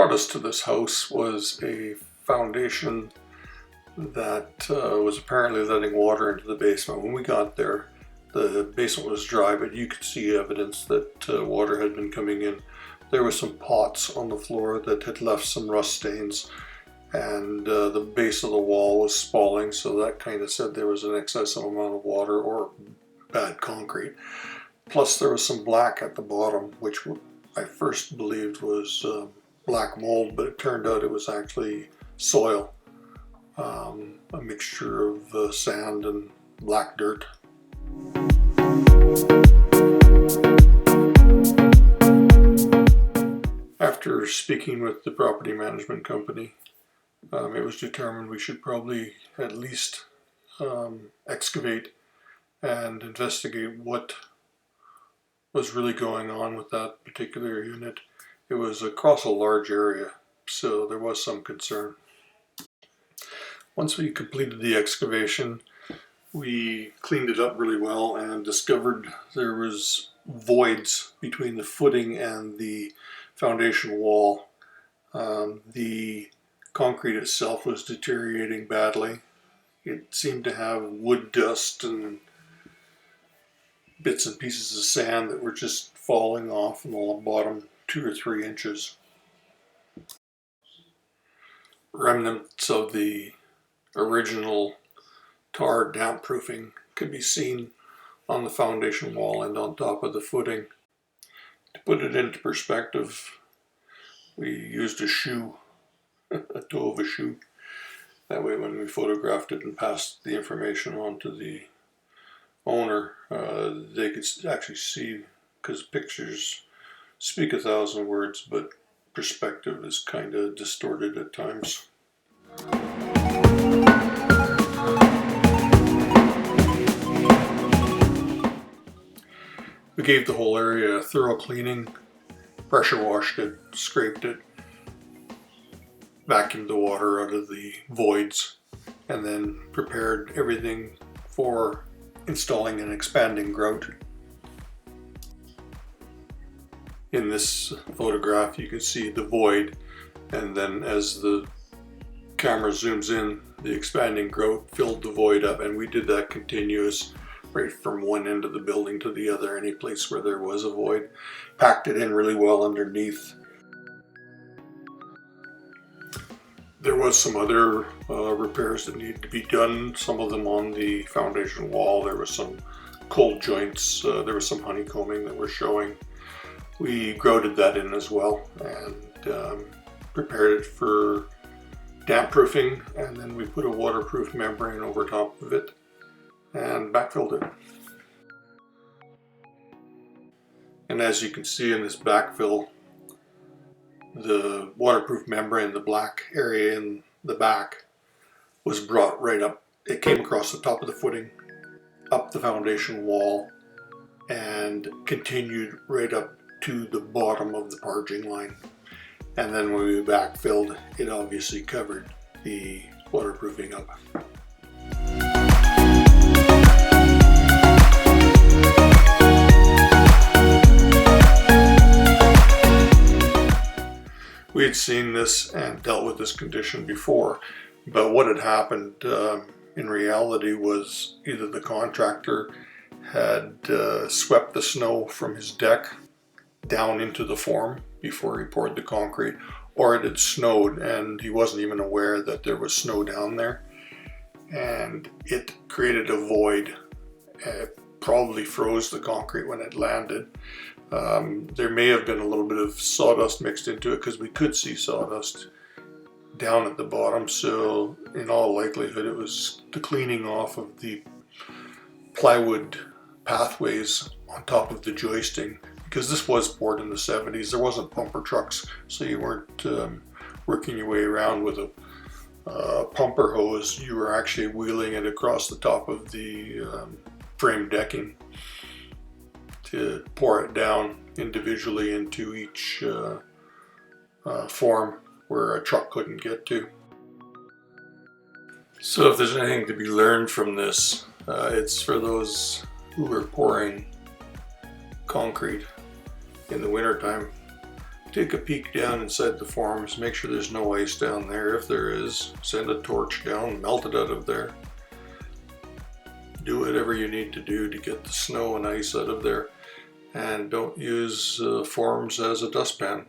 brought us to this house was a foundation that was apparently letting water into the basement. When we got there, the basement was dry, but you could see evidence that water had been coming in. There were some pots on the floor that had left some rust stains, and the base of the wall was spalling, so that kind of said there was an excessive amount of water or bad concrete. Plus there was some black at the bottom, which I first believed was black mold, but it turned out it was actually soil, a mixture of sand and black dirt. After speaking with the property management company, it was determined we should probably at least excavate and investigate what was really going on with that particular unit. It was across a large area, so there was some concern. Once we completed the excavation, we cleaned it up really well and discovered there was voids between the footing and the foundation wall. The concrete itself was deteriorating badly. It seemed to have wood dust and bits and pieces of sand that were just falling off in the bottom 2 or 3 inches. Remnants of the original tar damp proofing could be seen on the foundation wall and on top of the footing. To put it into perspective, we used a shoe, a toe of a shoe. That way when we photographed it and passed the information on to the owner, they could actually see, because pictures speak 1,000 words, but perspective is kind of distorted at times. We gave the whole area a thorough cleaning, pressure washed it, scraped it, vacuumed the water out of the voids, and then prepared everything for installing an expanding grout. In this photograph you can see the void, and then as the camera zooms in, the expanding grout filled the void up, and we did that continuous right from one end of the building to the other. Any place where there was a void, packed it in really well underneath. There was some other repairs that needed to be done, some of them on the foundation wall. There was some cold joints, there was some honeycombing that were showing. We grouted that in as well and prepared it for damp proofing, and then we put a waterproof membrane over top of it and backfilled it. And as you can see in this backfill, the waterproof membrane, the black area in the back, was brought right up. It came across the top of the footing, up the foundation wall, and continued right up to the bottom of the parging line. And then when we backfilled, it obviously covered the waterproofing up. We had seen this and dealt with this condition before, but what had happened in reality was either the contractor had swept the snow from his deck down into the form before he poured the concrete, or it had snowed and he wasn't even aware that there was snow down there, and it created a void. It probably froze the concrete when it landed. There may have been a little bit of sawdust mixed into it, because we could see sawdust down at the bottom, so in all likelihood it was the cleaning off of the plywood pathways on top of the joisting, because this was poured in the 70s. There wasn't pumper trucks, so you weren't working your way around with a pumper hose. You were actually wheeling it across the top of the frame decking to pour it down individually into each form where a truck couldn't get to. So if there's anything to be learned from this, it's for those who are pouring concrete in the wintertime take a peek down inside the forms, make sure there's no ice down there. If there is, send a torch down, melt it out of there. Do whatever you need to do to get the snow and ice out of there. And don't use forms as a dustpan.